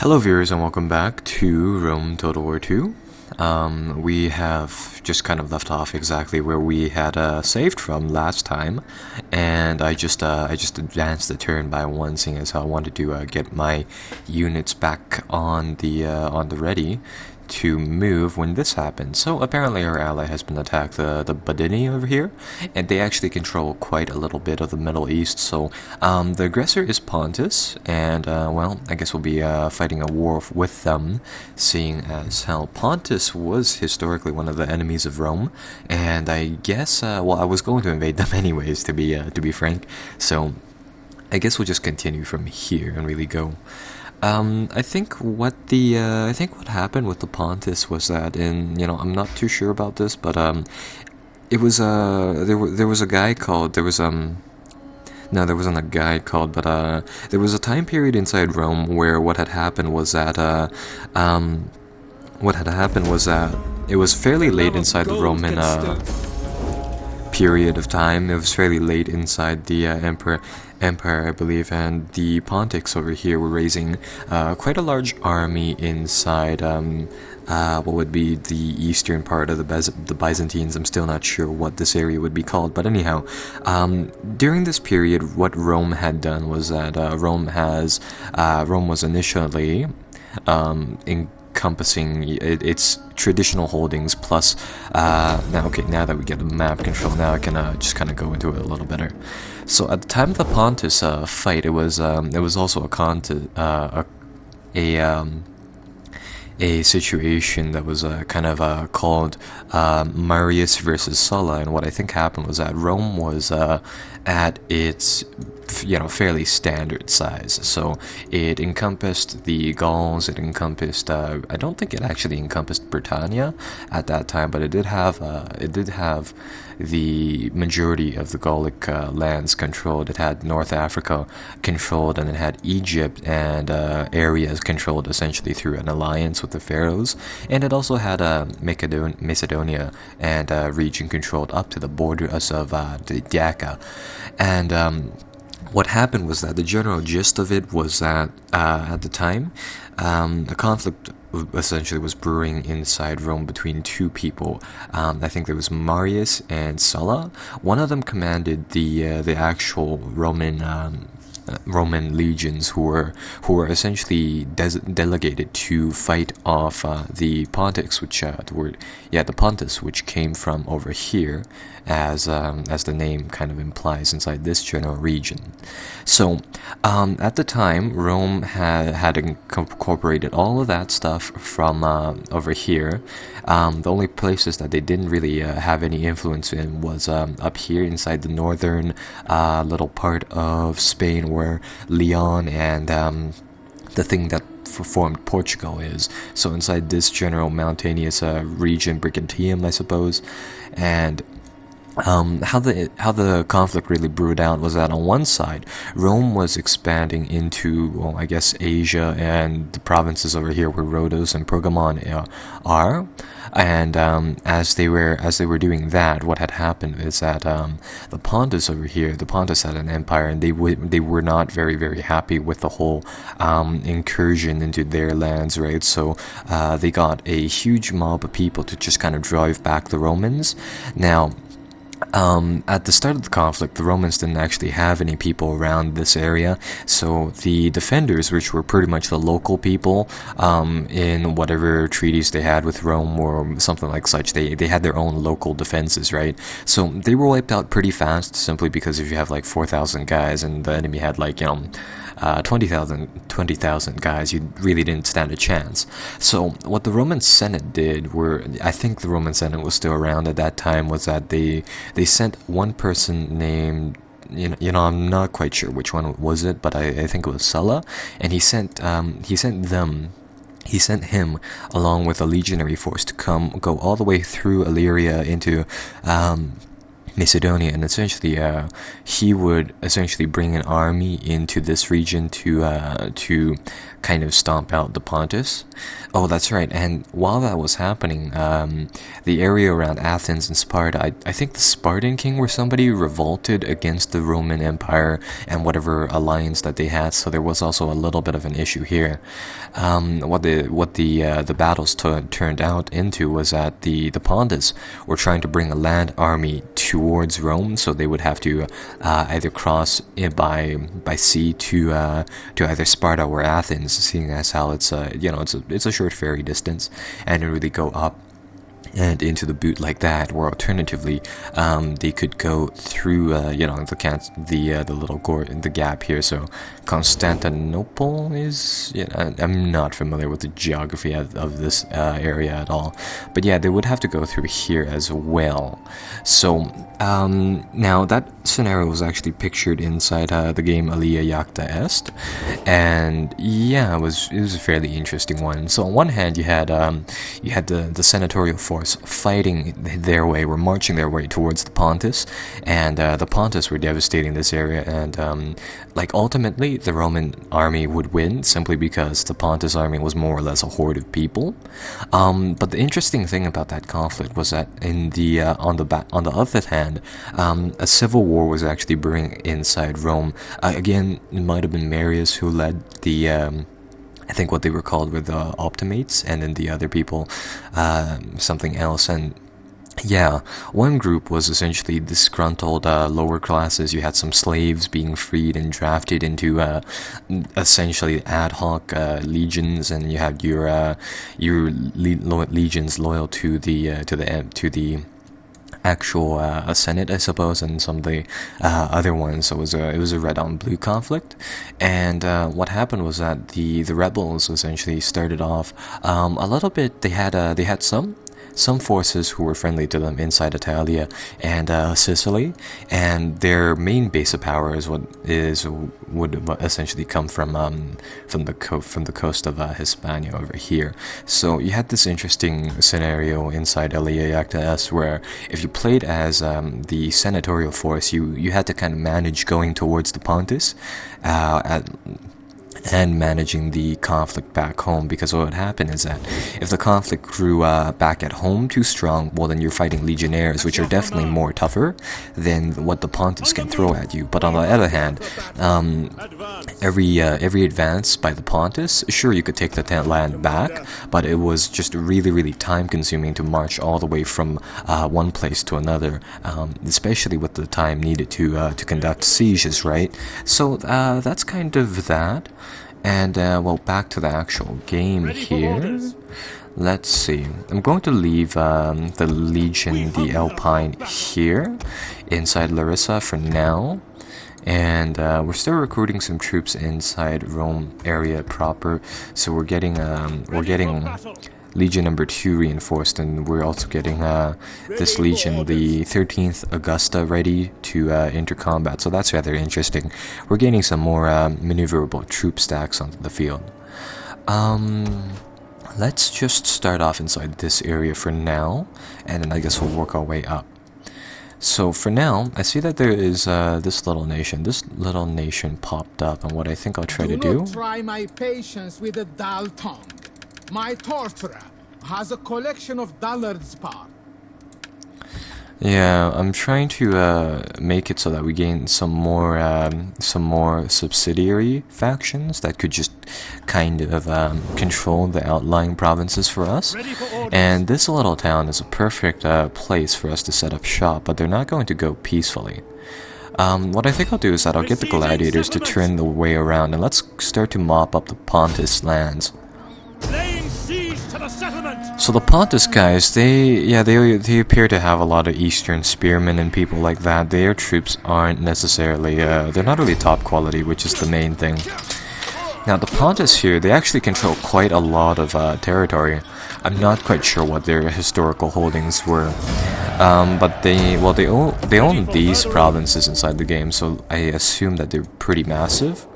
Hello viewers and welcome back to Rome Total War 2. We have just kind of left off exactly where we had saved from last time, and I just advanced the turn by one, seeing as how I wanted to get my units back on the ready to move when this happened. So apparently our ally has been attacked, the Badini over here, and they actually control quite a little bit of the Middle East. So the aggressor is Pontus, and well, I guess we'll be fighting a war with them, seeing as how Pontus was historically one of the enemies of Rome, and I guess well, I was going to invade them anyways, to be frank. So I guess we'll just continue from here and really go. I think what happened with the Pontus was that, I'm not too sure about this, but it was there was a guy called no, there wasn't a guy called, but there was a time period inside Rome where what had happened was that it was fairly late inside the Roman period of time. It was fairly late inside the empire, I believe, and the Pontics over here were raising quite a large army inside what would be the eastern part of the Byzantines. I'm still not sure what this area would be called, but anyhow, during this period, what Rome had done was that Rome was initially encompassing its traditional holdings plus now that we get the map control, now I can just kind of go into it a little better. So at the time of the Pontus fight, it was also a situation that was kind of called Marius versus Sulla, and what I think happened was that Rome was at its fairly standard size. So it encompassed the Gauls, it encompassed I don't think it actually encompassed Britannia at that time, but it did have the majority of the Gallic lands controlled. It had North Africa controlled, and it had Egypt and areas controlled essentially through an alliance with the pharaohs, and it also had Macedonia and region controlled up to the borders of the Dacia. And what happened was that the general gist of it was that at the time, the conflict essentially was brewing inside Rome between two people. I think there was Marius and Sulla. One of them commanded the actual Roman legions who were essentially delegated to fight off the Pontics, which the Pontus, which came from over here, as the name kind of implies, inside this general region. So at the time, Rome had incorporated all of that stuff from over here. The only places that they didn't really have any influence in was up here inside the northern little part of Spain, where Leon and the thing that formed Portugal is. So inside this general mountainous region, Brigantium, I suppose. And how the conflict really brewed out was that on one side, Rome was expanding into, well, I guess Asia and the provinces over here where Rhodos and Pergamon are. And as they were doing that, what had happened is that the Pontus over here, the Pontus had an empire, and they were not very, very happy with the whole incursion into their lands, right? So they got a huge mob of people to just kind of drive back the Romans. Now, at the start of the conflict, the Romans didn't actually have any people around this area, so the defenders, which were pretty much the local people, in whatever treaties they had with Rome or something like such, they had their own local defenses, right? So they were wiped out pretty fast, simply because if you have like 4,000 guys and the enemy had 20,000 guys, you really didn't stand a chance. So what the Roman Senate did, I think the Roman Senate was still around at that time, was that they sent one person named, I'm not quite sure which one was it, but I think it was Sulla, and he sent him along with a legionary force to go all the way through Illyria into Macedonia, and essentially, he would essentially bring an army into this region to kind of stomp out the Pontus. Oh, that's right. And while that was happening, the area around Athens and Sparta, I think the Spartan king or somebody revolted against the Roman Empire and whatever alliance that they had. So there was also a little bit of an issue here. What the battles turned out into was that the Pontus were trying to bring a land army towards Rome, so they would have to either cross by sea to either Sparta or Athens, seeing as how it's it's a short ferry distance, and really go up and into the boot like that, or alternatively, they could go through, the little the gap here. So Constantinople is, I'm not familiar with the geography of this area at all, but yeah, they would have to go through here as well. So now that scenario was actually pictured inside the game Alea Jacta Est, and yeah, it was a fairly interesting one. So on one hand, you had the senatorial force fighting their way, were marching their way towards the Pontus, and the Pontus were devastating this area, and ultimately the Roman army would win simply because the Pontus army was more or less a horde of people. But the interesting thing about that conflict was that on the other hand, a civil war was actually brewing inside Rome. Again, it might have been Marius who led the I think what they were called were the Optimates, and then the other people, something else. And yeah, one group was essentially disgruntled lower classes. You had some slaves being freed and drafted into essentially ad hoc legions, and you had your legions loyal to the actual Senate, I suppose, and some of the other ones. So it was a red on blue conflict, and what happened was that the rebels essentially started off a little bit. They had some forces who were friendly to them inside Italia and Sicily, and their main base of power would essentially come from the coast of Hispania over here. So you had this interesting scenario inside Alea Jacta Est, where if you played as the senatorial force, you had to kind of manage going towards the Pontus and managing the conflict back home, because what would happen is that if the conflict grew back at home too strong, well, then you're fighting legionnaires, which are definitely more tougher than what the Pontus can throw at you. But on the other hand, every advance by the Pontus, sure, you could take the land back, but it was just really, really time consuming to march all the way from one place to another, especially with the time needed to conduct sieges, right? So that's kind of that. And back to the actual game here. Let's see. I'm going to leave the Legion, the Alpine, here inside Larissa for now. And we're still recruiting some troops inside Rome area proper. So we're getting Legion number 2 reinforced, and we're also getting this Legion, the 13th Augusta, ready to enter combat. So that's rather interesting. We're gaining some more maneuverable troop stacks onto the field. Let's just start off inside this area for now, and then I guess we'll work our way up. So for now, I see that there is this little nation. This little nation popped up, and what I think I'll try to do... try my patience with a dull tongue. My torturer has a collection of dullards part. Yeah, I'm trying to make it so that we gain some more subsidiary factions that could just kind of control the outlying provinces for us. And this little town is a perfect place for us to set up shop, but they're not going to go peacefully. What I think I'll do is that I'll get the gladiators to turn the way around, and let's start to mop up the Pontus lands. So the Pontus guys, they appear to have a lot of Eastern spearmen and people like that. Their troops aren't necessarily, they're not really top quality, which is the main thing. Now the Pontus here, they actually control quite a lot of territory. I'm not quite sure what their historical holdings were, but they own these provinces inside the game, so I assume that they're pretty massive.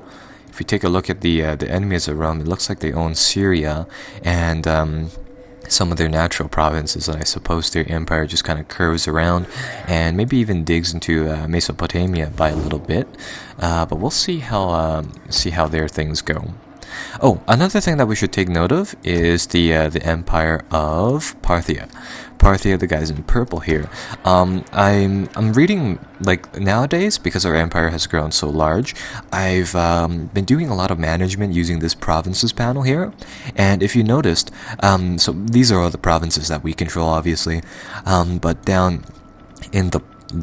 If we take a look at the enemies of Rome, it looks like they own Syria, and some of their natural provinces, and I suppose their empire just kind of curves around and maybe even digs into Mesopotamia by a little bit. But we'll see how their things go. Oh, another thing that we should take note of is the empire of Parthia. Parthia, the guys in purple here. I'm reading, like, nowadays, because our empire has grown so large, I've been doing a lot of management using this provinces panel here. And if you noticed, so these are all the provinces that we control, obviously. But down in the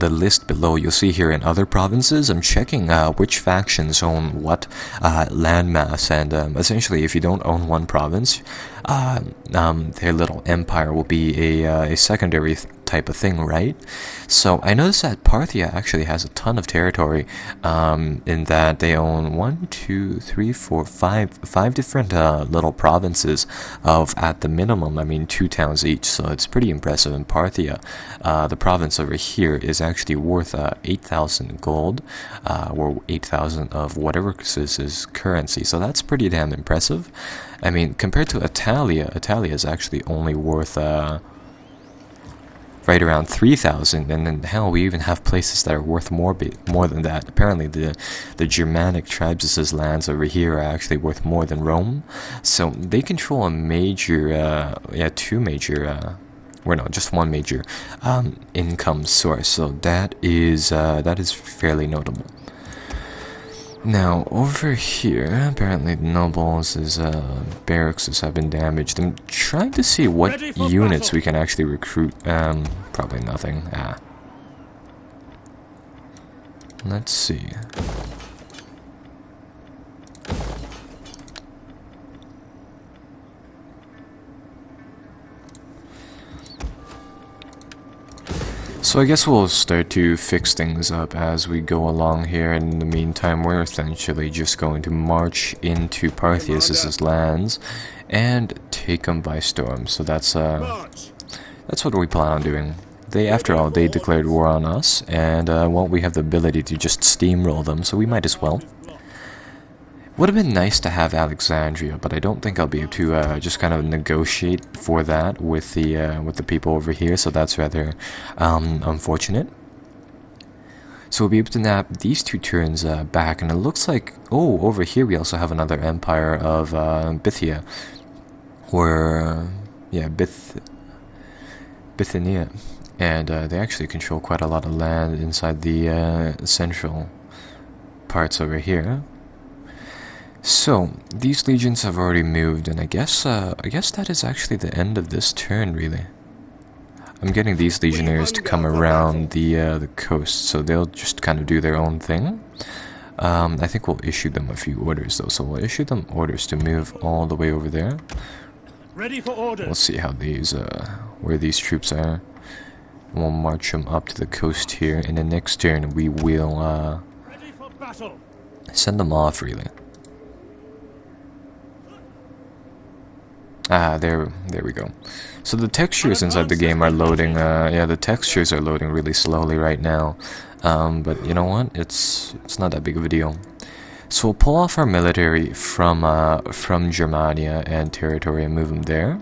list below, you'll see here in other provinces, I'm checking which factions own what landmass, and essentially if you don't own one province, their little empire will be a secondary type of thing, right? So I noticed that Parthia actually has a ton of territory, in that they own 5 different little provinces of, at the minimum, I mean 2 towns each, so it's pretty impressive. In Parthia, the province over here is actually worth 8,000 gold, or 8,000 of whatever is currency, so that's pretty damn impressive. I mean, compared to Italia is actually only worth right around 3,000, and then hell, we even have places that are worth more than that. Apparently, the Germanic tribes' lands over here are actually worth more than Rome, so they control a major, just one major income source. So that is fairly notable. Now, over here, apparently the nobles' barracks have been damaged. I'm trying to see what units we can actually recruit. Probably nothing. Let's see. So I guess we'll start to fix things up as we go along here. In the meantime, we're essentially just going to march into Parthius' lands and take them by storm. So that's what we plan on doing. After all, they declared war on us, and we have the ability to just steamroll them, so we might as well. Would have been nice to have Alexandria, but I don't think I'll be able to just kind of negotiate for that with the people over here, so that's rather unfortunate. So we'll be able to nab these 2 turns back, and it looks like, over here we also have another empire of Bithynia, or Bithynia, and they actually control quite a lot of land inside the central parts over here. So these legions have already moved, and I guess that is actually the end of this turn, really. I'm getting these legionnaires to come around the coast, so they'll just kind of do their own thing. I think we'll issue them a few orders, though, so we'll issue them orders to move all the way over there. Ready for orders. We'll see how where these troops are. We'll march them up to the coast here. In the next turn, we will Ready for battle. Send them off, really. There we go. So the textures inside the game are loading, the textures are loading really slowly right now. But you know what? It's not that big of a deal. So we'll pull off our military from Germania and territory and move them there.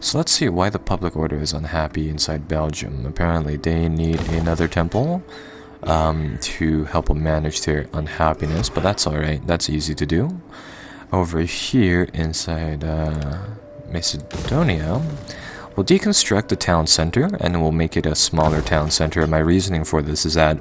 So let's see why the public order is unhappy inside Belgium. Apparently they need another temple to help them manage their unhappiness, but that's alright. That's easy to do. Over here inside Macedonia, we'll deconstruct the town center and we'll make it a smaller town center. My reasoning for this is that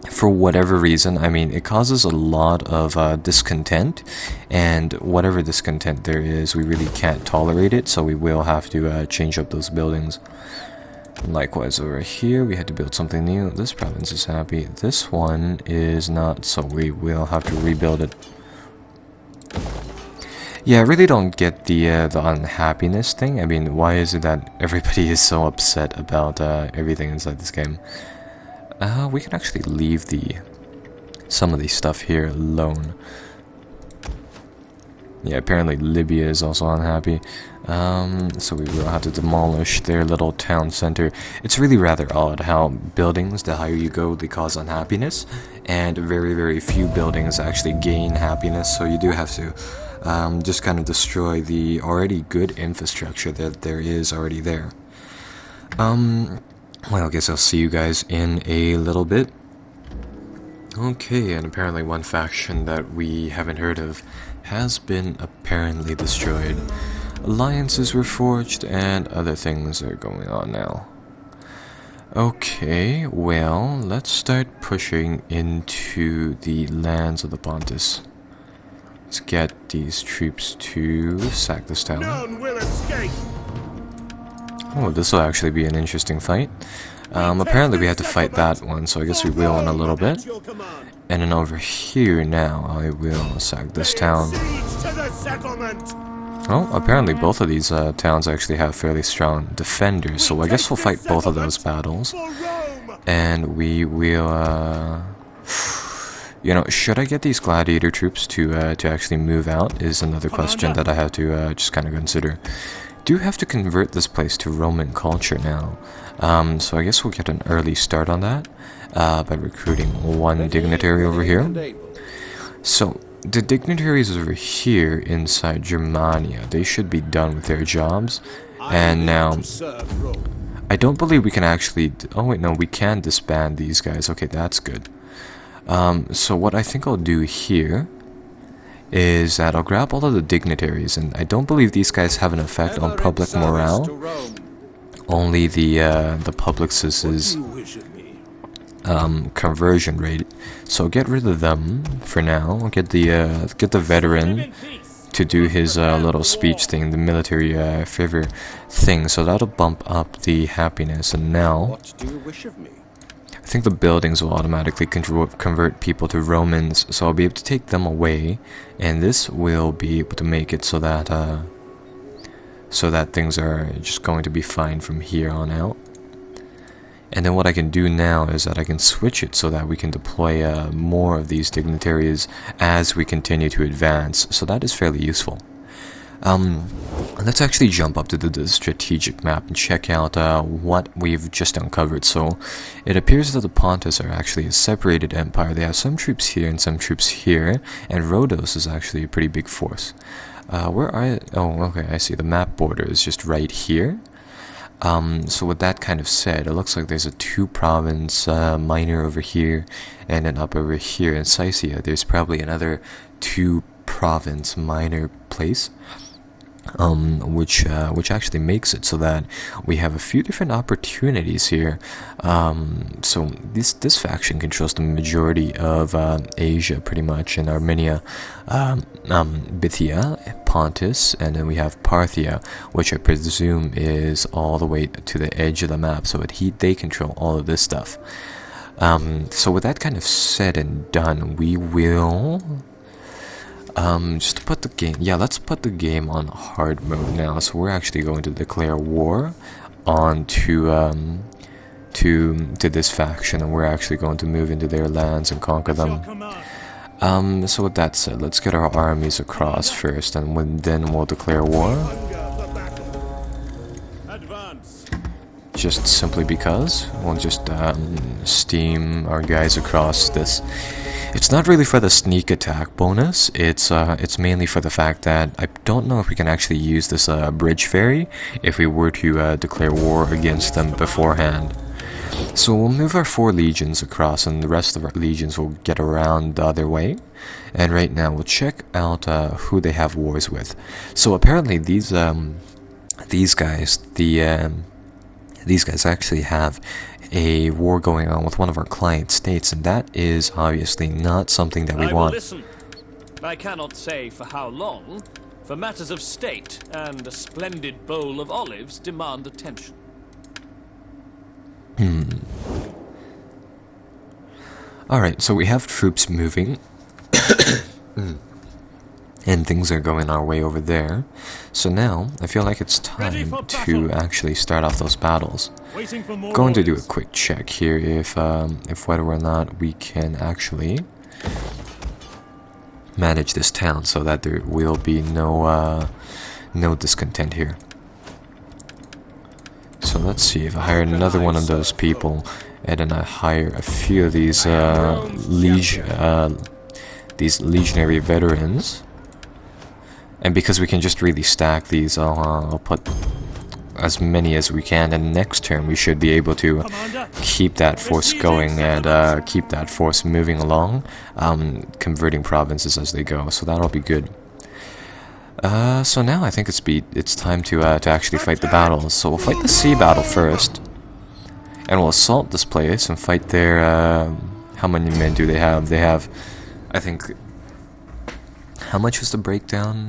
for whatever reason, I mean, it causes a lot of discontent, and whatever discontent there is, we really can't tolerate it, so we will have to change up those buildings. Likewise, over here, we had to build something new. This province is happy. This one is not, so we will have to rebuild it. Yeah, I really don't get the unhappiness thing. I mean, why is it that everybody is so upset about everything inside this game? We can actually leave some of the stuff here alone. Yeah, apparently Libya is also unhappy. So we will have to demolish their little town center. It's really rather odd how buildings, the higher you go, they cause unhappiness, and very, very few buildings actually gain happiness, so you do have to just kind of destroy the already good infrastructure that there is already there. Well, I guess I'll see you guys in a little bit. Okay, and apparently one faction that we haven't heard of has been apparently destroyed. Alliances were forged, and other things are going on now. Okay, well, let's start pushing into the lands of the Pontus. Let's get these troops to sack this town. None will escape. Oh, this will actually be an interesting fight. Apparently we had to fight that one, so I guess we will in a little bit. And then over here now, I will sack this town. Oh, apparently both of these towns actually have fairly strong defenders, so I guess we'll fight both of those battles. And we will, you know, should I get these gladiator troops to actually move out is another question that I have to just kind of consider. Do have to convert this place to Roman culture now, so I guess we'll get an early start on that by recruiting one dignitary over here. So the dignitaries over here inside Germania, they should be done with their jobs, and now I don't believe we can actually. Oh wait, no, we can disband these guys. Okay, that's good. So what I think I'll do here is that I'll grab all of the dignitaries, and I don't believe these guys have an effect on public morale. Only the public's conversion rate. So get rid of them for now. I'll get the veteran to do his little speech thing, the military favor thing. So that'll bump up the happiness. And now, What do you wish of me? I think the buildings will automatically convert people to Romans, so I'll be able to take them away, and this will be able to make it so that things are just going to be fine from here on out. And then what I can do now is that I can switch it so that we can deploy more of these dignitaries as we continue to advance, so that is fairly useful. Let's actually jump up to the strategic map and check out what we've just uncovered. So it appears that the Pontus are actually a separated empire. They have some troops here and some troops here, and Rhodos is actually a pretty big force. Where are oh, okay, I see. The map border is just right here. So with that kind of said, it looks like there's a 2-province minor over here, and then up over here in Scythia there's probably another 2-province minor place. Which actually makes it so that we have a few different opportunities here. So this faction controls the majority of Asia, pretty much, and Armenia, Bithynia, Pontus, and then we have Parthia, which I presume is all the way to the edge of the map. So they control all of this stuff. So with that kind of said and done, we will. Just to put the game, let's put the game on hard mode now. So we're actually going to declare war on to this faction, and we're actually going to move into their lands and conquer them. So with that said, let's get our armies across first, and then we'll declare war. Just simply because we'll just steam our guys across this. It's not really for the sneak attack bonus, it's mainly for the fact that I don't know if we can actually use this bridge ferry if we were to declare war against them beforehand. So we'll move our 4 legions across, and the rest of our legions will get around the other way. And right now we'll check out who they have wars with. So apparently these guys actually have a war going on with one of our client states, and that is obviously not something that we I will want. listen. I cannot say for how long, for matters of state and a splendid bowl of olives demand attention. Alright, so we have troops moving. And things are going our way over there. So now, I feel like it's time to actually start off those battles. Waiting for more Going to do a orders. quick check here if whether or not we can actually manage this town so that there will be no discontent here. So let's see if I hire another one of those people, and then I hire a few of these legionary veterans. And because we can just really stack these, I'll put as many as we can, and next turn we should be able to Commander, keep that force going and keep that force moving along, converting provinces as they go, so that'll be good. So now I think it's time to actually fight the battles. So we'll fight the sea battle first, and we'll assault this place and fight their, how many men do they have? They have, I think, how much was the breakdown?